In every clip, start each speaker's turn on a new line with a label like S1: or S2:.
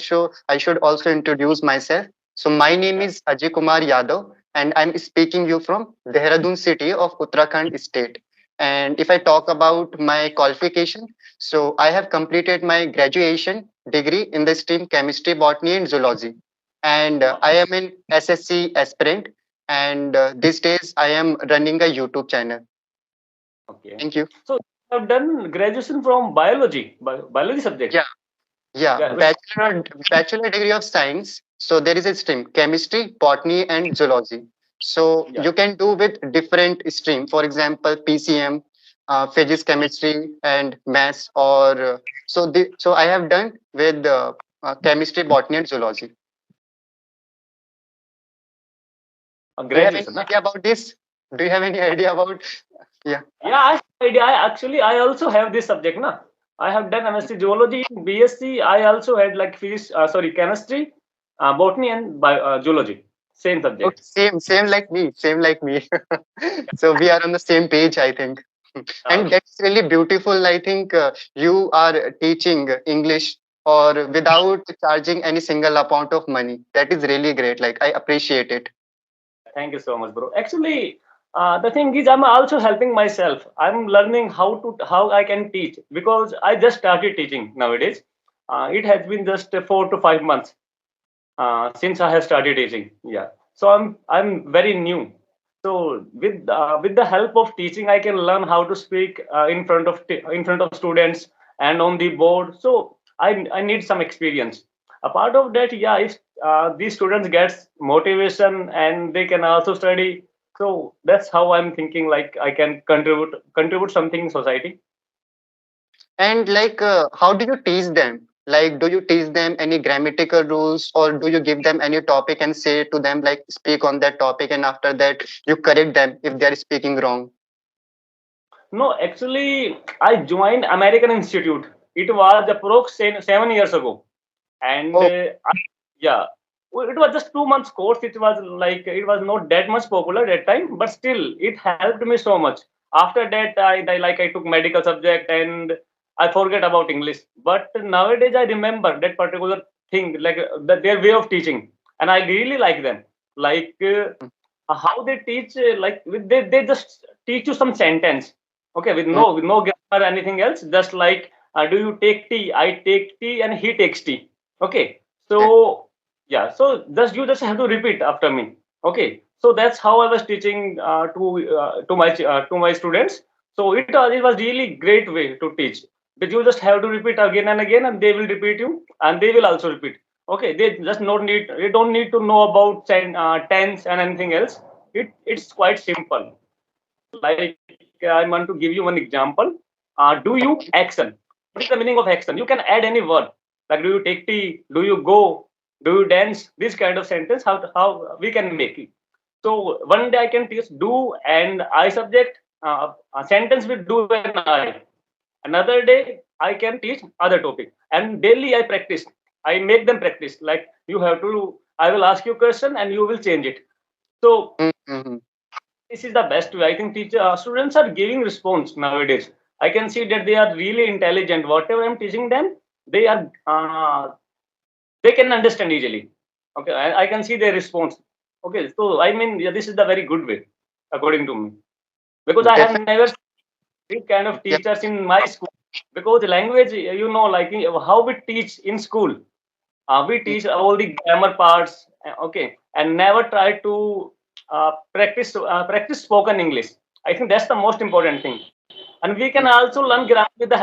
S1: show, I should also introduce myself. So my name is Ajay Kumar Yadav, and I'm speaking you from Dehradun city of Uttarakhand state. And if I talk about my qualification, so I have completed my graduation degree in the stream chemistry, botany, and zoology. And I am an SSC aspirant. And these days I am running a YouTube channel.
S2: Okay.
S1: Thank you.
S2: So you have done graduation from biology, biology subject.
S1: Yeah. Yeah,
S2: Yeah.
S1: bachelor degree of science. So there is a stream chemistry, botany, and zoology. So
S2: Yeah.
S1: you can do with different stream. For example, PCM, physics, chemistry, and maths. Or so I have done with chemistry, botany, and zoology. Do you have any
S2: Graduation. Huh?
S1: idea about this? Do you have any idea about? Yeah.
S2: Yeah, I have idea. I also have this subject. Na, I have done MSc Zoology, BSc. I also had like physics, sorry, chemistry, botany, and zoology. Same
S1: Okay,
S2: subject.
S1: same like me. Same like me. So we are on the same page, I think. And
S2: Okay.
S1: that's really beautiful. I think you are teaching English or without charging any single amount of money. That is really great. Like, I appreciate it.
S2: Thank you so much, bro. Actually, the thing is, I'm also helping myself. I'm learning how I can teach because I just started teaching nowadays. It has been just 4 to 5 months since I have started teaching. Yeah, so I'm very new. So with the help of teaching, I can learn how to speak in front of students and on the board. So I need some experience. Apart of that, yeah, if these students gets motivation and they can also study. So that's how I'm thinking. Like I can contribute something in society.
S1: And like, how do you teach them? Like, do you teach them any grammatical rules or do you give them any topic and say to them, like, speak on that topic and after that you correct them if they are speaking wrong?
S2: No, actually, I joined American Institute. It was approx 7 years ago, and
S1: Oh,
S2: yeah, well, it was just 2 months course. It was like it was not that much popular that time, but still, it helped me so much. After that, I took medical subject and I forget about English. But nowadays, I remember that particular thing, like their way of teaching, and I really like them. Like how they teach, they just teach you some sentence, okay,
S1: mm,
S2: with no grammar or anything else, just like do you take tea, I take tea, and he takes tea, okay.
S1: okay.
S2: So yeah, so just have to repeat after me, okay. So that's how I was teaching to my students. So it was really great way to teach, that you just have to repeat again and again, and they will repeat you and they will also repeat, okay. They don't need to know about tense and anything else. It's quite simple. Like I want to give you one example. Do you action? What is the meaning of action? You can add any word, like do you take tea, do you go, do you dance, this kind of sentence. How we can make it. So one day I can teach do and I subject, a sentence with do and I. Another day I can teach other topic, and daily I practice. I make them practice, like you have to, I will ask you a question and you will change it. So
S1: Mm-hmm.
S2: this is the best way. I think teacher students are giving response nowadays. I can see that they are really intelligent. Whatever I'm teaching them, they are they can understand easily. Okay, I can see their response. Okay, so I mean, yeah, this is the very good way, according to me, because I have
S1: Definitely.
S2: never seen this kind of
S1: Yeah.
S2: teachers in my school. Because the language, like how we teach in school, we
S1: Mm,
S2: teach all the grammar parts, okay, and never try to practice spoken English. I think that's the most important thing, and we can
S1: mm,
S2: also learn grammar with the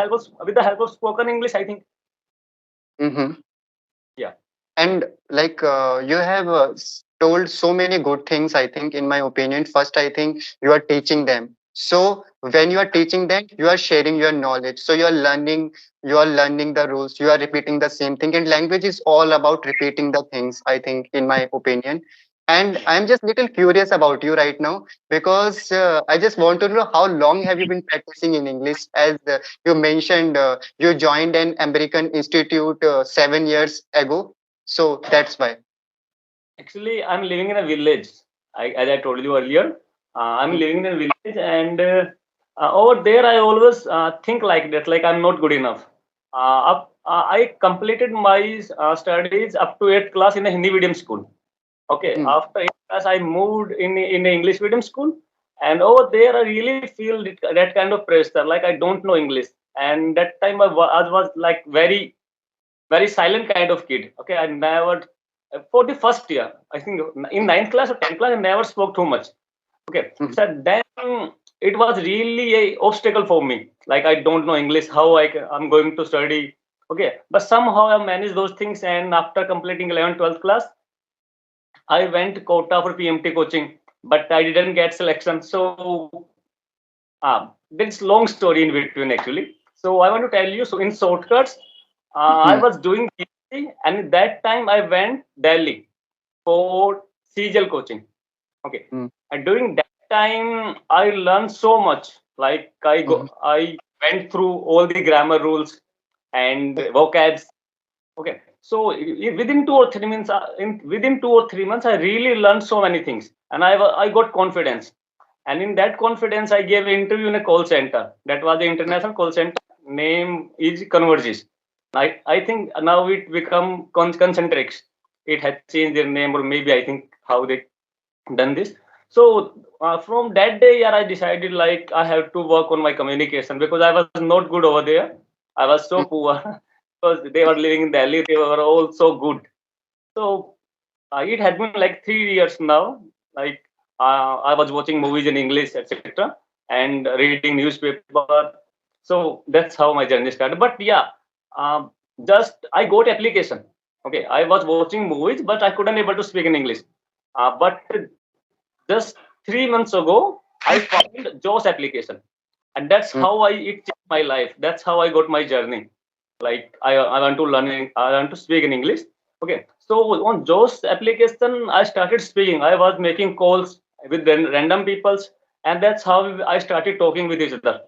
S2: help of spoken English, I think.
S1: mm-hmm.
S2: Yeah.
S1: And like you have told so many good things, I think, in my opinion. First, I think you are teaching them. So when you are teaching them, you are sharing your knowledge. So you are learning the rules, you are repeating the same thing. And language is all about repeating the things, I think, in my opinion. And I'm just little curious about you right now because I just want to know how long have you been practicing in English? As you mentioned, you joined an American Institute 7 years ago, so that's why.
S2: Actually, I'm living in a village. As I told you earlier, I'm
S1: Mm,
S2: living in a village, and over there, I always think like that, like I'm not good enough. I completed my studies up to 8th class in a Hindi medium school. Okay,
S1: Hmm.
S2: after 8th class, I moved in a English medium school, and over there, I really feel that kind of pressure. Like I don't know English, and that time I was like very silent kind of kid. Okay, I never for the first year, I think in ninth class or 10th class, I never spoke too much. Okay,
S1: Hmm.
S2: so then it was really a obstacle for me. Like I don't know English, how I'm going to study. Okay, but somehow I managed those things, and after completing 11th, 12th class, I went quota for PMT coaching, but I didn't get selection. So there's long story in between actually. So I want to tell you. So in shortcuts, I
S1: Hmm.
S2: was doing PMT, and at that time I went Delhi for CGL coaching. Okay,
S1: Hmm.
S2: and during that time I learned so much. Like
S1: Hmm.
S2: I went through all the grammar rules and vocabs. Okay, so within 2 or 3 months, within 2 or 3 months, I really learned so many things, and I got confidence. And in that confidence, I gave an interview in a call center. That was the international call center. Name is Convergys. I think now it become Concentrix. It has changed their name, or maybe I think how they done this. So from that day, yeah, I decided like I have to work on my communication because I was not good over there. I was so
S1: Hmm.
S2: poor because they were living in Delhi. They were all so good. So it has been like 3 years now. Like I was watching movies in English, etc., and reading newspaper. So that's how my journey started. But yeah, um, just I got application. Okay, I was watching movies, but I couldn't able to speak in English. But just 3 months ago, I found JOS application, and that's
S1: Hmm.
S2: how it changed my life. That's how I got my journey. Like I want to learn, I want to speak in English. Okay, so on JOS application, I started speaking. I was making calls with random peoples, and that's how I started talking with each other.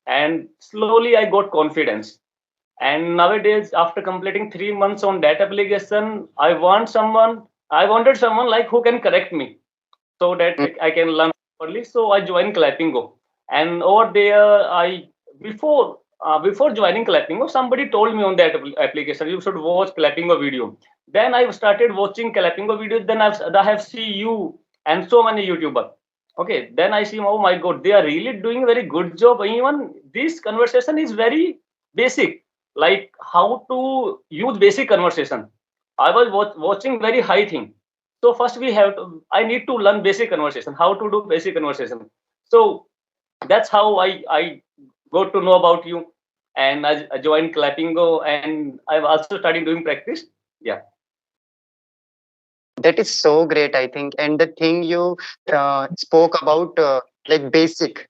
S2: And slowly, I got confidence. And nowadays, after completing 3 months on that application, I wanted someone like who can correct me so that
S1: Hmm.
S2: I can learn properly. So I joined Clappingo, and over there, before joining Clappingo, somebody told me on that application you should watch Clappingo video. Then I started watching Clappingo videos. Then I have seen you and so many YouTubers. Okay, then I see, oh my God, they are really doing a very good job. Even this conversation is very basic, like how to use basic conversation. I was watching very high thing. So first I need to learn basic conversation, how to do basic conversation. So that's how I got to know about you, and I joined Clappingo, and I've also started doing practice. Yeah.
S1: That is so great, I think. And the thing you spoke about, like basic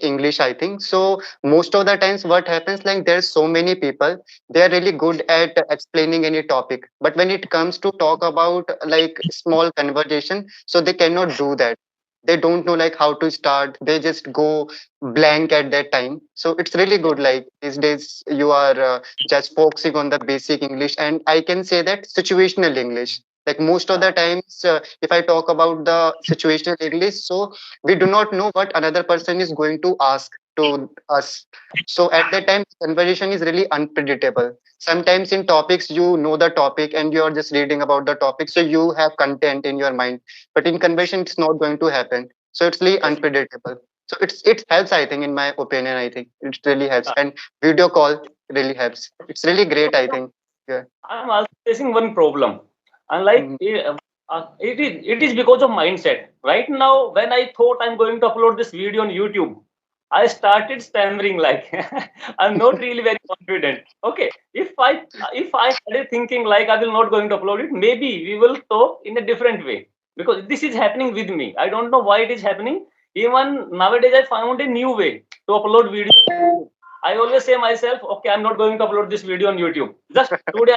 S1: English, I think. So most of the times, what happens, like there's so many people, they are really good at explaining any topic. But when it comes to talk about like small conversation, so they cannot do that. They don't know like how to start. They just go blank at that time. So it's really
S2: Yeah.
S1: good. Like these days, you are just focusing on the basic English, and I can say that situational English, like most of the times if I talk about the situational English, so we do not know what another person is going to ask to us. So at that time conversation is really unpredictable. Sometimes in topics you know the topic and you are just reading about the topic, so you have content in your mind, but in conversation it's not going to happen, so it's really
S2: Yes.
S1: unpredictable. So it helps, I think, in my opinion. I think it really helps,
S2: Uh,
S1: and video call really helps. It's really great, I think. Yeah.
S2: I'm also facing one problem, and like
S1: Mhm.
S2: it is because of mindset. Right now, when I thought I'm going to upload this video on YouTube, I started stammering like I'm not really very confident. Okay, if I started thinking like I will not going to upload it, maybe we will talk in a different way, because this is happening with me. I don't know why it is happening. Even nowadays, I found a new way to upload video. I always say myself, okay, I'm not going to upload this video on YouTube. Just today,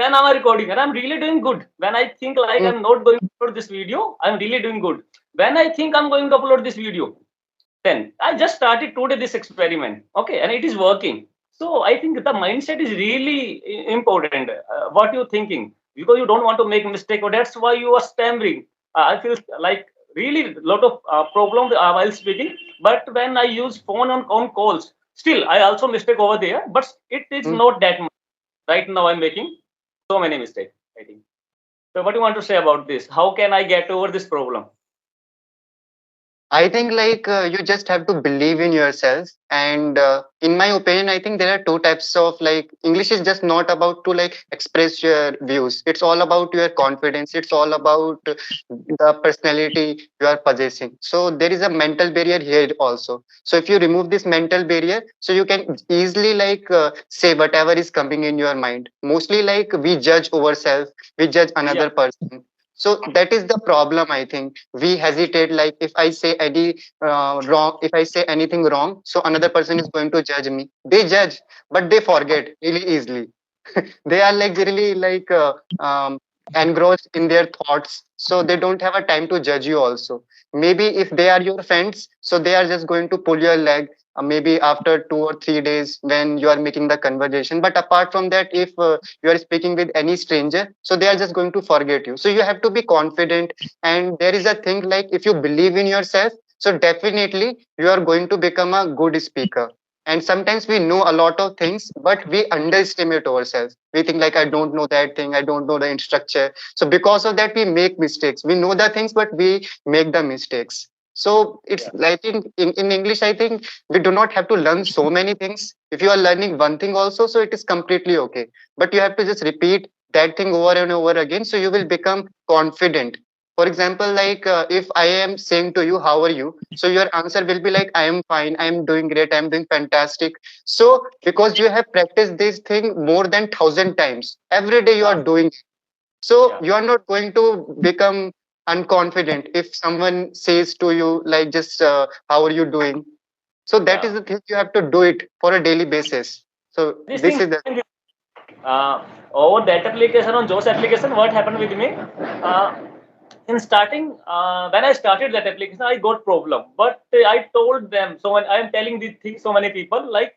S2: then I'm recording, and I'm really doing good. When I think like
S1: Mm.
S2: I'm not going to upload this video, I'm really doing good. When I think I'm going to upload this video, then I just started today this experiment. Okay, and it is working. So I think the mindset is really important. What you're thinking, because you don't want to make a mistake, or that's why you are stammering. I feel like really a lot of problem while speaking. But when I use phone on calls, Still, I also mistake over there, but it is
S1: Mm.
S2: not that much. Right now, I'm making so many mistakes, I think. So, what do you want to say about this? How can I get over this problem?
S1: I think you just have to believe in yourself. And in my opinion, I think there are two types of like English is just not about to like express your views. It's all about your confidence. It's all about the personality you are possessing. So there is a mental barrier here also. So if you remove this mental barrier, so you can easily say whatever is coming in your mind. Mostly like we judge ourselves, we judge
S2: Yeah,
S1: another person. So that is the problem. I think we hesitate. Like if I say any wrong, if I say anything wrong, so another person is going to judge me. They judge, but they forget really easily. They are like really engrossed in their thoughts, so they don't have a time to judge you also. Maybe if they are your friends, so they are just going to pull your leg, maybe after 2 or 3 days when you are making the conversation. But apart from that, if you are speaking with any stranger, so they are just going to forget you. So you have to be confident. And there is a thing like if you believe in yourself, so definitely you are going to become a good speaker. And sometimes we know a lot of things, but we underestimate ourselves. We think like I don't know that thing, I don't know the structure. So because of that we make mistakes. We know the things but we make the mistakes. So it's
S2: yeah,
S1: I think in English, I think we do not have to learn so many things. If you are learning one thing also, so it is completely okay. But you have to just repeat that thing over and over again, so you will become confident. For example, if I am saying to you, how are you, so your answer will be like, I am fine, I am doing great, I am doing fantastic. So because you have practiced this thing more than 1,000 times, every day you
S2: yeah,
S1: are doing, so
S2: yeah,
S1: you are not going to become unconfident if someone says to you like just how are you doing. So that
S2: yeah.
S1: is the thing, you have to do it for a daily basis. So
S2: This
S1: this
S2: thing
S1: is the
S2: happened with over that application on Joe's application. What happened with me? Uh, in starting, when I started that application, I got problem. But I told them. So when I am telling these things, so many people like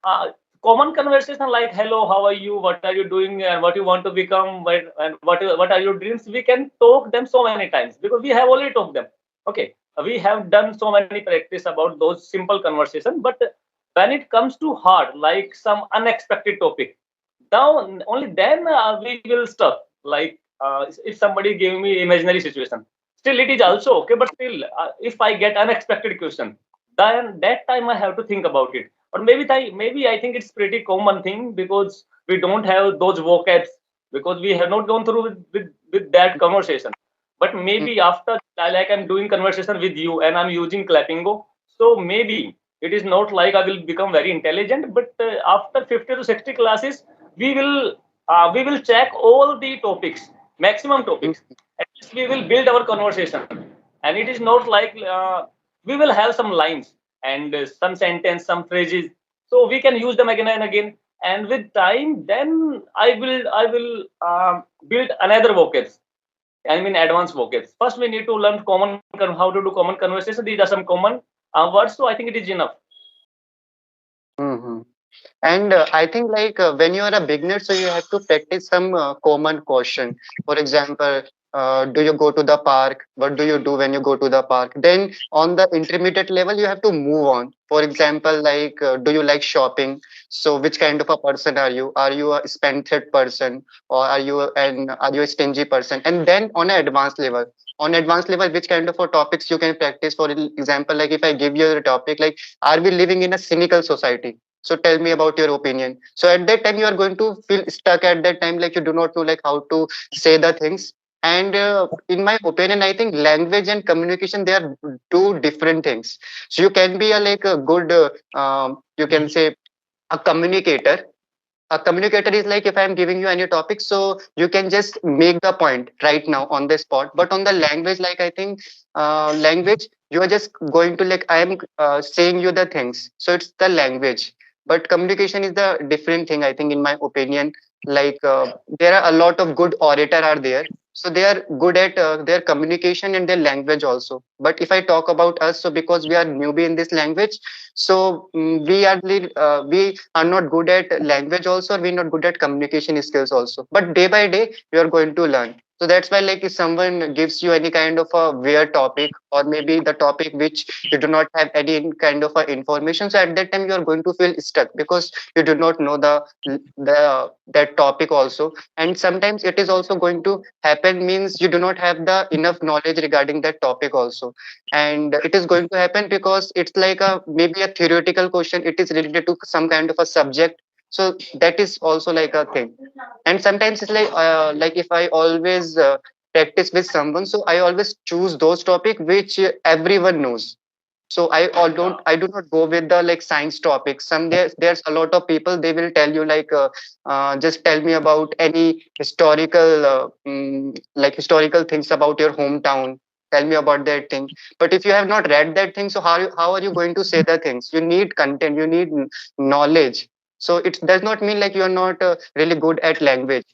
S2: uh, common conversation like hello, how are you, what are you doing, and what you want to become, and what are your dreams. We can talk them so many times because we have already talked them. Okay, we have done so many practice about those simple conversation. But when it comes to hard, like some unexpected topic, now only then we will stuck. Like if somebody gave me imaginary situation, still it is also okay. But still, if I get unexpected question, then that time I have to think about it. Or maybe I think it's pretty common thing because we don't have those vocabs because we have not gone through with that conversation. But maybe after like I'm doing conversation with you and I'm using clappingo, so maybe it is not like I will become very intelligent. But after 50 to 60 classes, we will check all the topics, maximum topics. At least we will build our conversation, and it is not like we will have some lines and some sentence, some phrases, so we can use them again and again. And with time, then I will build another vocabs. I mean advanced vocabs. First, we need to learn how to do common conversation. These are some common words, so I think it is enough.
S1: Mhm. And I think when you are a beginner, so you have to practice some common question. For example, do you go to the park? What do you do when you go to the park? Then on the intermediate level, you have to move on. For example, do you like shopping? So which kind of a person are you? Are you a spendthrift person, or are you a stingy person? And then on advanced level, which kind of a topics you can practice? For example, like if I give you a topic like, are we living in a cynical society? So tell me about your opinion. So at that time you are going to feel stuck at that time, like you do not know like how to say the things. And in my opinion, I think language and communication, they are two different things. So you can be a good you can say a communicator. A communicator is like, if I'm giving you any topic, so you can just make the point right now on the spot. But on the language, like I think language, you are just going to like, I am saying you the things, so it's the language. But communication is the different thing, I think, in my opinion. There are a lot of good orator are there, so they are good at their communication and their language also. But if I talk about us, so because we are newbie in this language, so we are not good at language also, or we're not good at communication skills also. But day by day, we are going to learn. So that's why, like, if someone gives you any kind of a weird topic, or maybe the topic which you do not have any kind of a information, so at that time you are going to feel stuck because you do not know the that topic also. And sometimes it is also going to happen means you do not have the enough knowledge regarding that topic also, and it is going to happen because it's like a maybe a theoretical question. It is related to some kind of a subject, so that is also like a thing. And sometimes it's like if I always practice with someone, so I always choose those topic which everyone knows. So
S2: Yeah,
S1: I do not go with the like science topics. There's a lot of people, they will tell you like just tell me about any historical like historical things about your hometown, tell me about that thing. But if you have not read that thing, so how are you going to say the things? You need content, you need knowledge. So it does not mean like you are not really good at language,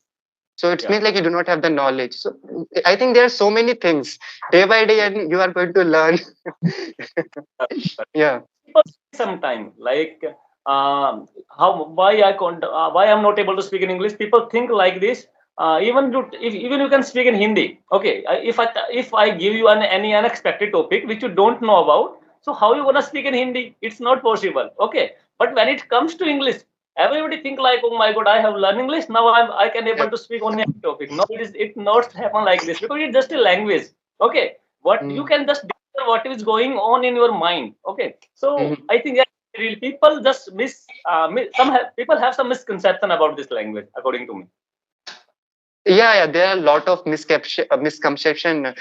S1: so it
S2: yeah.
S1: means like you do not have the knowledge. So I think there are so many things day by day, and you are going to learn. Yeah.
S2: People sometime like how why I can't why I'm not able to speak in English. People think like this. Even you can speak in Hindi. Okay, if I give you any unexpected topic which you don't know about, so how you gonna speak in Hindi? It's not possible. Okay, but when it comes to English, everybody think like, oh my God, I have learned English now. I can
S1: Yeah.
S2: able to speak only any topic. No, it not happen like this because it's just a language. Okay, what you
S1: Mm.
S2: can just what is going on in your mind. Okay, so
S1: Mhm.
S2: I think that really people just people have some misconception about this language, according to me.
S1: Yeah, yeah, there are a lot of misconception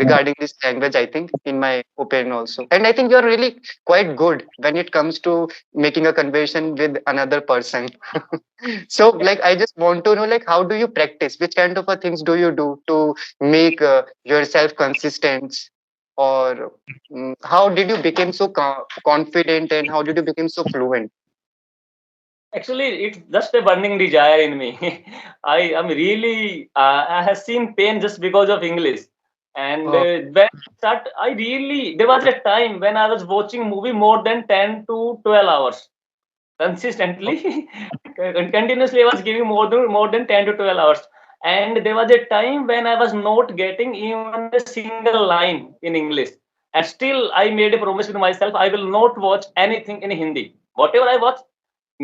S1: regarding this language, I think, in my opinion also. And I think you're really quite good when it comes to making a conversation with another person. So,
S2: Yeah.
S1: like, I just want to know, like, how do you practice? Which kind of things do you do to make yourself consistent? Or how did you become so confident, and how did you become so fluent?
S2: Actually, it's just a burning desire in me. I am really I have seen pain just because of English. And
S1: Oh.
S2: I really there was a time when I was watching movie more than 10 to 12 hours consistently. Continuously I was giving more than 10 to 12 hours, and there was a time when I was not getting even a single line in English, and still I made a promise with myself, I will not watch anything in Hindi. Whatever I watch,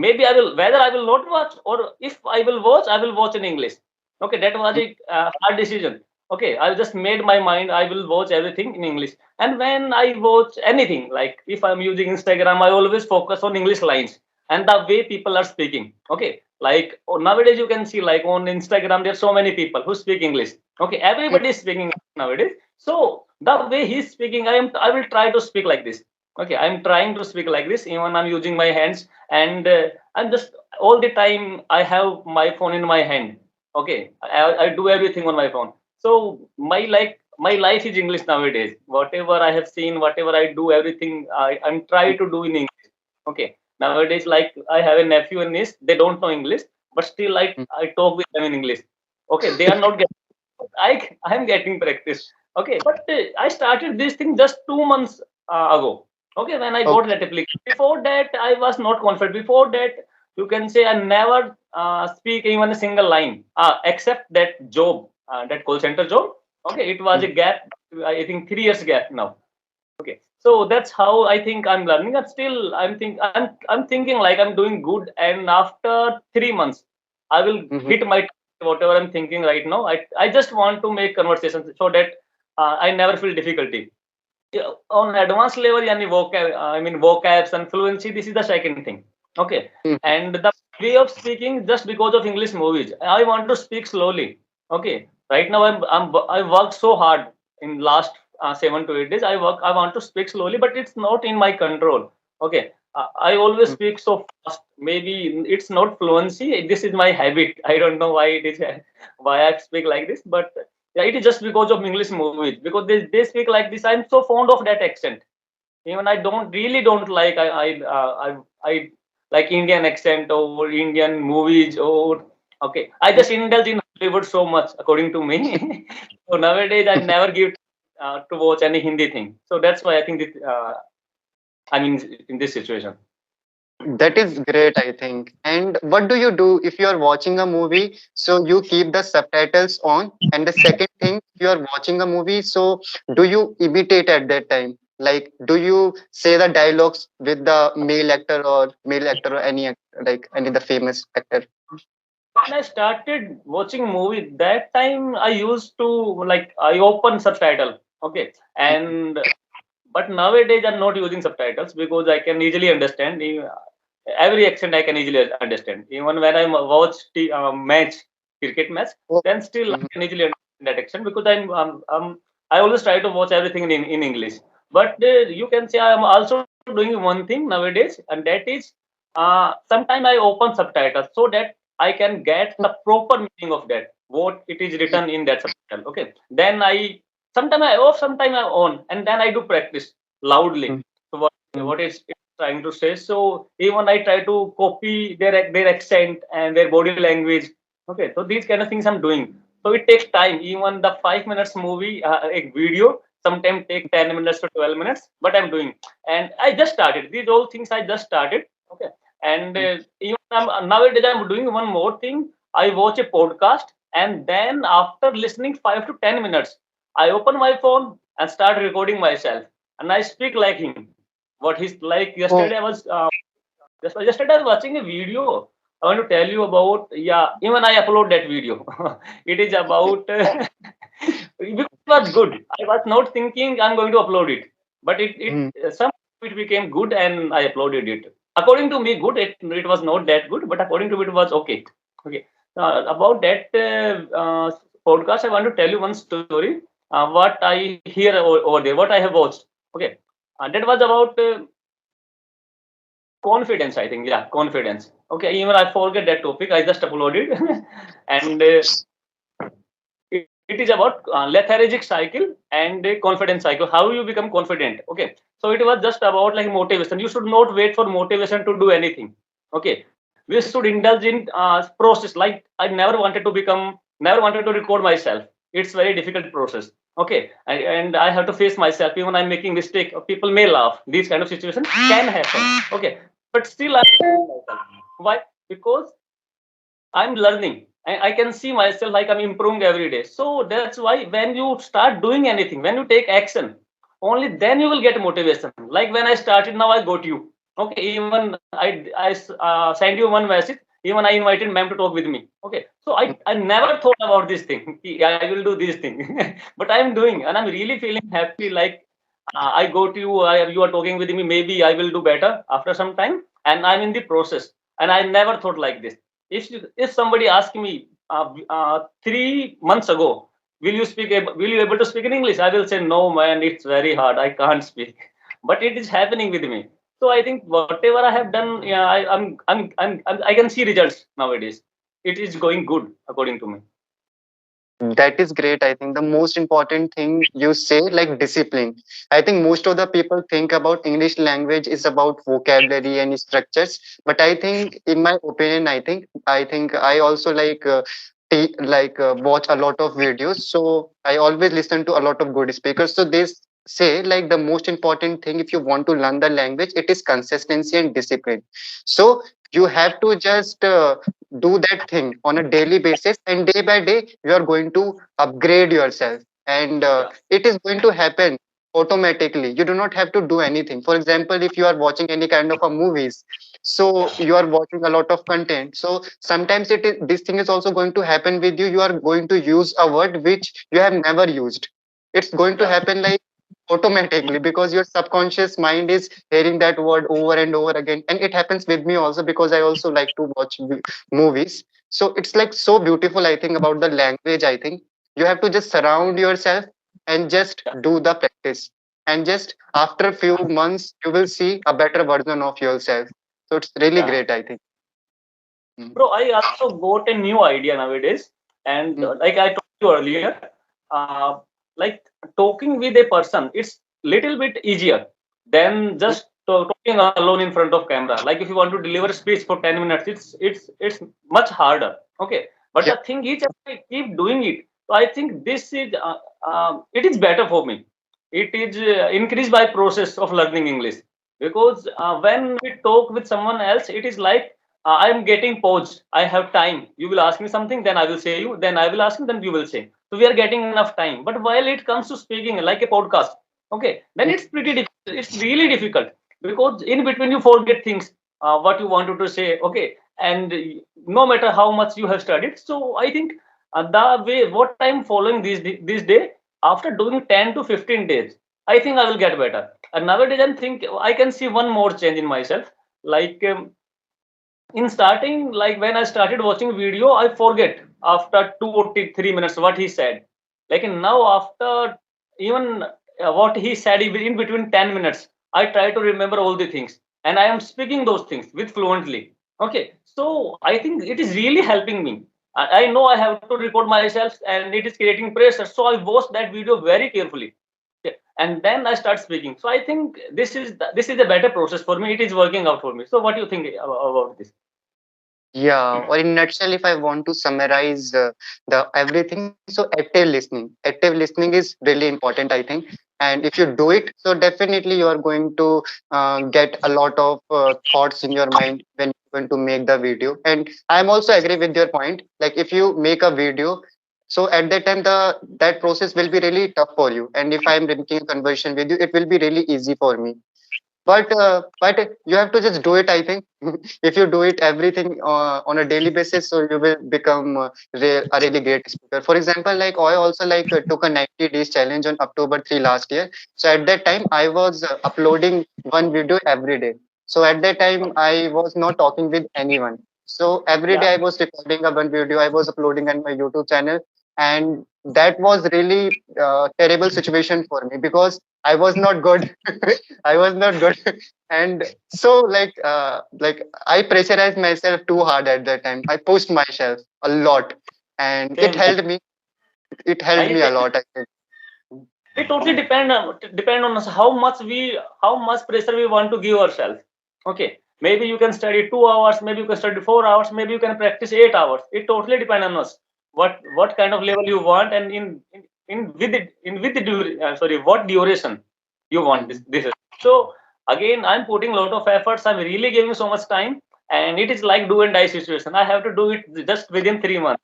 S2: maybe I will, whether I will not watch, or if I will watch, I will watch in English. Okay, that was a hard decision. Okay, I just made my mind, I will watch everything in English. And when I watch anything, like if I'm using Instagram, I always focus on English lines and the way people are speaking. Okay, like nowadays you can see like on Instagram there's so many people who speak English. Okay, everybody is speaking nowadays. So the way he's speaking, I will try to speak like this. Okay, I'm trying to speak like this, even I'm using my hands. And I'm just all the time I have my phone in my hand. Okay, I do everything on my phone. So my life is English nowadays. Whatever I have seen, whatever I do, everything I'm trying to do in English. Okay, nowadays, like I have a nephew and niece, they don't know English, but still I talk with them in English. Okay, they are not getting, I'm getting practice. Okay, but I started this thing just 2 months ago. Okay, when I got
S1: Okay.
S2: that application. Before that, I was not confident. Before that, you can say I never speak even a single line, except that job, that call center job. Okay, it was a gap. I think 3 years gap now. Okay, so that's how I think I'm learning. And still, I'm thinking like I'm doing good. And after 3 months, I will
S1: Mhm.
S2: hit my whatever I'm thinking right now. I just want to make conversations so that I never feel difficulty. Yeah, on advanced level, yani I mean vocabs and fluency. This is the second thing. Okay,
S1: Mhm.
S2: and the way of speaking just because of English movies. I want to speak slowly. Okay, right now I worked so hard in last 7 to 8 days. I want to speak slowly, but it's not in my control. Okay, I always
S1: Mhm.
S2: speak so fast. Maybe it's not fluency. This is my habit. I don't know why it is why I speak like this, but yeah, it is just because of English movies. Because they speak like this. I'm so fond of that accent. Even I don't like I like Indian accent or Indian movies or okay. I just indulge in Hollywood so much, according to me. So nowadays I never give to watch any Hindi thing. So that's why I think I'm in this situation.
S1: That is great, I think. And what do you do if you are watching a movie? So you keep the subtitles on. And the second thing, if you are watching a movie, so do you imitate at that time? Like, do you say the dialogues with the male actor or any like any the famous actor?
S2: When I started watching movie, that time I used to like I open subtitle. Okay, and but nowadays I'm not using subtitles because I can easily understand every accent. I can easily understand. Even when I watch the match, cricket match,
S1: Oh,
S2: then still I
S1: mhm.
S2: can easily understand that accent because I always try to watch everything in English. But you can say I am also doing one thing nowadays, and that is sometime I open subtitles so that I can get the proper meaning of that what it is written in that subtitle. Okay, then I sometime I off, sometime I on, and then I do practice loudly.
S1: Mhm.
S2: So what it's trying to say. So even I try to copy their accent and their body language. Okay, so these kind of things I'm doing. So it takes time. Even the 5 minutes movie, a video, sometimes take 10 minutes to 12 minutes. But I'm doing, and I just started. These all things I just started. Okay, and even nowadays I'm doing one more thing. I watch a podcast, and then after listening 5 to 10 minutes, I open my phone and start recording myself, and I speak like him. What he's like.
S1: Oh,
S2: Yesterday I was watching a video. I want to tell you about. Yeah, even I upload that video. It is about. It was good. I was not thinking I'm going to upload it, but
S1: mhm.
S2: some it became good and I uploaded it. According to me, good. It was not that good, but according to me, it was okay. Okay. About that podcast, I want to tell you one story. What I hear over there, what I have watched. Okay, that was about confidence. I think, yeah, confidence. Okay, even I forget that topic. I just uploaded, and it is about lethargic cycle and a confidence cycle. How you become confident? Okay, so it was just about like motivation. You should not wait for motivation to do anything. Okay, we should indulge in process. Like I never wanted to record myself. It's very difficult process. Okay, and I have to face myself. Even I'm making mistake, people may laugh. These kind of situations can happen. Okay, but still why? Because I'm learning. I can see myself like I'm improving every day. So that's why when you start doing anything, when you take action, only then you will get motivation. Like when I started, now I got you. Okay, even I send you one message. Even I invited ma'am to talk with me. Okay, so I never thought about this thing. I will do this thing, but I'm doing, and I'm really feeling happy. Like I go to you, you are talking with me. Maybe I will do better after some time, and I'm in the process. And I never thought like this. If somebody asked me 3 months ago, will you able to speak in English? I will say no, man. It's very hard. I can't speak, but it is happening with me. So I think whatever I have done, yeah, I can see results nowadays. It is going good according to me.
S1: That is great. I think the most important thing you say, like discipline. I think most of the people think about English language is about vocabulary and structures. But I think, in my opinion, I think I also watch a lot of videos. So I always listen to a lot of good speakers. So they say like the most important thing if you want to learn the language, it is consistency and discipline. So you have to just do that thing on a daily basis, and day by day you are going to upgrade yourself, and
S2: Yeah,
S1: it is going to happen automatically. You do not have to do anything. For example, if you are watching any kind of a movies,
S2: yeah,
S1: so you are watching a lot of content, so sometimes this thing is also going to happen with you. You are going to use a word which you have never used. It's going to
S2: yeah,
S1: happen like automatically, because your subconscious mind is hearing that word over and over again. And it happens with me also, because I also like to watch movies. So it's like so beautiful, I think, about the language. I think you have to just surround yourself and just
S2: yeah,
S1: do the practice, and just after a few months you will see a better version of yourself. So it's really
S2: yeah.
S1: great, I think. Mm,
S2: Bro, I also got a new idea nowadays, and
S1: mm,
S2: like I told you earlier, uh, like talking with a person, it's little bit easier than
S1: mm,
S2: just talking alone in front of camera. Like if you want to deliver a speech for 10 minutes, it's much harder. Okay, but
S1: yeah.
S2: the thing is, if I keep doing it, so I think this is it is better for me. It is increased by process of learning English. because when we talk with someone else, it is like I am getting paused. I have time. You will ask me something, then I will say you, then I will ask you, then you will say. So we are getting enough time. But while it comes to speaking like a podcast, okay, then it's pretty difficult. It's really difficult because in between you forget things, what you wanted to say, okay, and no matter how much you have studied. So I think the way what I'm following this day, after doing 10 to 15 days, I think I will get better. And nowadays, I can see one more change in myself. Like in starting, like when I started watching video, I forget after 2 or 3 minutes what he said. Like now, after even what he said in between 10 minutes, I try to remember all the things, and I am speaking those things with fluently. Okay, so I think it is really helping me. I know I have to record myself, and it is creating pressure. So I watched that video very carefully. Okay, and then I start speaking. So I think this is a better process for me. It is working out for me. So what do you think about this?
S1: Yeah, or in nutshell, if I want to summarize the everything, so active listening. Active listening is really important, I think. And if you do it, so definitely you are going to get a lot of thoughts in your mind when you're going to make the video. And I'm also agree with your point. Like if you make a video, so at that time that process will be really tough for you. And if I'm making a conversation with you, it will be really easy for me. But you have to just do it, I think. If you do it everything on a daily basis, so you will become a really great speaker. For example, like I also like took a 90 days challenge on October 3 last year. So at that time I was uploading one video every day. So at that time I was not talking with anyone. So every
S2: Yeah,
S1: day I was recording a one video, I was uploading on my YouTube channel. And that was really terrible situation for me because I was not good. I was not good. And so like I pressurized myself too hard at that time. I pushed myself a lot, and
S2: same.
S1: it helped
S2: I
S1: me a
S2: think
S1: lot, I think.
S2: it totally depend on us how much pressure we want to give ourselves. Okay, maybe you can study 2 hours, maybe you can study 4 hours, maybe you can practice 8 hours. It totally depend on us what kind of level you want, and sorry, what duration you want this is. So again, I'm putting a lot of efforts, I'm really giving so much time, and it is like do and die situation. I have to do it just within 3 months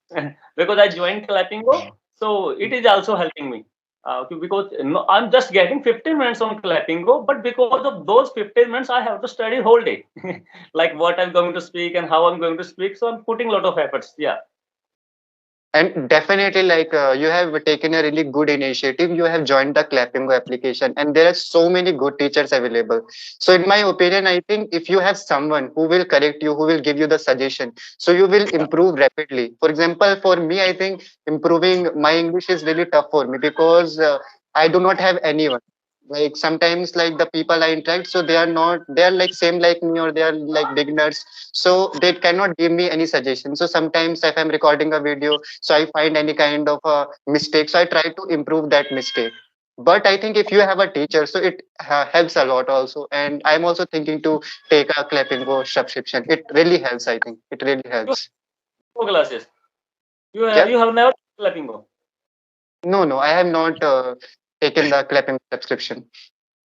S2: because I joined clappingo. So it is also helping me because no, I'm just getting 15 minutes on clappingo, but because of those 15 minutes I have to study whole day. Like what I'm going to speak and how I'm going to speak, so I'm putting a lot of efforts. Yeah.
S1: And definitely, like you have taken a really good initiative. You have joined the Clappingo application, and there are so many good teachers available. So, in my opinion, I think if you have someone who will correct you, who will give you the suggestion, so you will improve rapidly. For example, for me, I think improving my English is really tough for me because I do not have anyone. Like sometimes, like the people I interact, so they are like same like me, or they are like beginners, so they cannot give me any suggestion. So sometimes if I'm recording a video, so I find any kind of a mistake, so I try to improve that mistake. But I think if you have a teacher, so it helps a lot also. And I'm also thinking to take a Clappingo subscription. It really helps, I think it really
S2: You
S1: helps.
S2: have classes.
S1: Yeah.
S2: You have never clappingo.
S1: No, I have not taken the Clappingo subscription.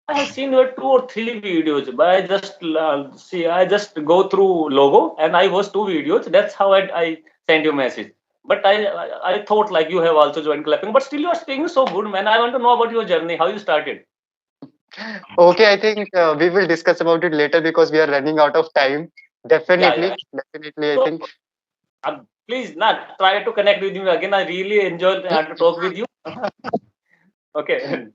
S2: I have seen your 2 or 3 videos, but I just see. I just go through logo and I watch 2 videos. That's how I send you message. But I thought like you have also joined clapping, but still you are speaking so good, man. I want to know about your journey, how you started.
S1: Okay, I think we will discuss about it later because we are running out of time.
S2: Yeah, yeah.
S1: Definitely, I
S2: So
S1: think.
S2: please, not try to connect with me again. I really enjoy to talk with you. Okay.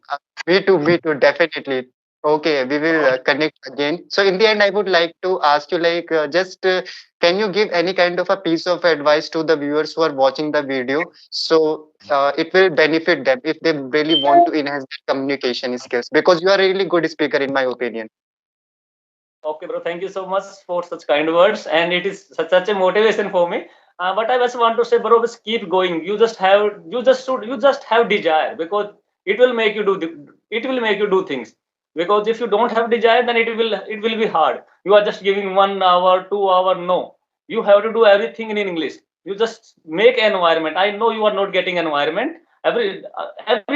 S1: Me too, definitely. Okay, we will connect again. So in the end, I would like to ask you, like, just can you give any kind of a piece of advice to the viewers who are watching the video, so it will benefit them if they really want to enhance their communication skills? Because you are a really good speaker, in my opinion.
S2: Okay, bro. Thank you so much for such kind words, and it is such a motivation for me. But I just want to say, bro, just keep going. You just have desire, because it will make you it will make you do things. Because if you don't have desire, then it will be hard. You are just giving 1 hour, 2 hour. No, you have to do everything in English. You just make environment. I know you are not getting environment. every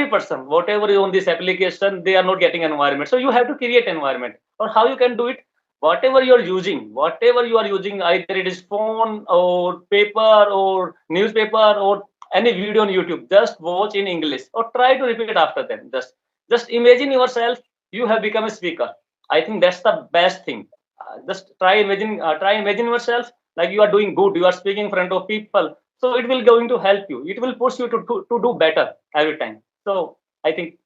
S2: person, whatever is on this application, they are not getting environment. So you have to create environment. Or how you can do it? Whatever you are using, either it is phone or paper or newspaper or any video on YouTube, just watch in English or try to repeat after them. Just imagine yourself, you have become a speaker. I think that's the best thing. Just try imagine yourself like you are doing good, you are speaking in front of people. So it will going to help you, it will push you to do better every time. So I think.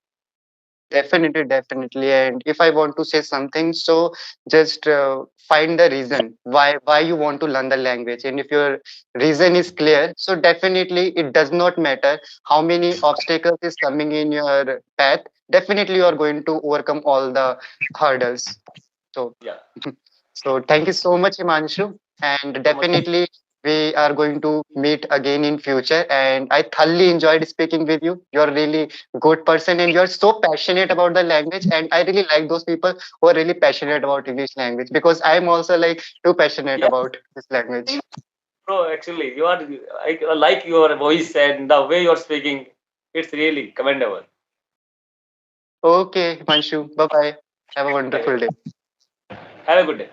S1: Definitely, definitely. And if I want to say something, so just find the reason why you want to learn the language. And if your reason is clear, so definitely it does not matter how many obstacles is coming in your path. Definitely, you are going to overcome all the hurdles. So
S2: Yeah,
S1: so thank you so much, Himanshu. And
S2: so much.
S1: definitely we are going to meet again in future. And I thoroughly enjoyed speaking with you. You're really good person and you're so passionate about the language. And I really like those people who are really passionate about English language because I'm also like too passionate
S2: Yeah,
S1: about this language.
S2: bro, actually you are, I like your voice and the way you're speaking. It's really commendable.
S1: Okay, Himanshu. Bye bye. Have a
S2: Bye.
S1: wonderful day.
S2: Have a good day.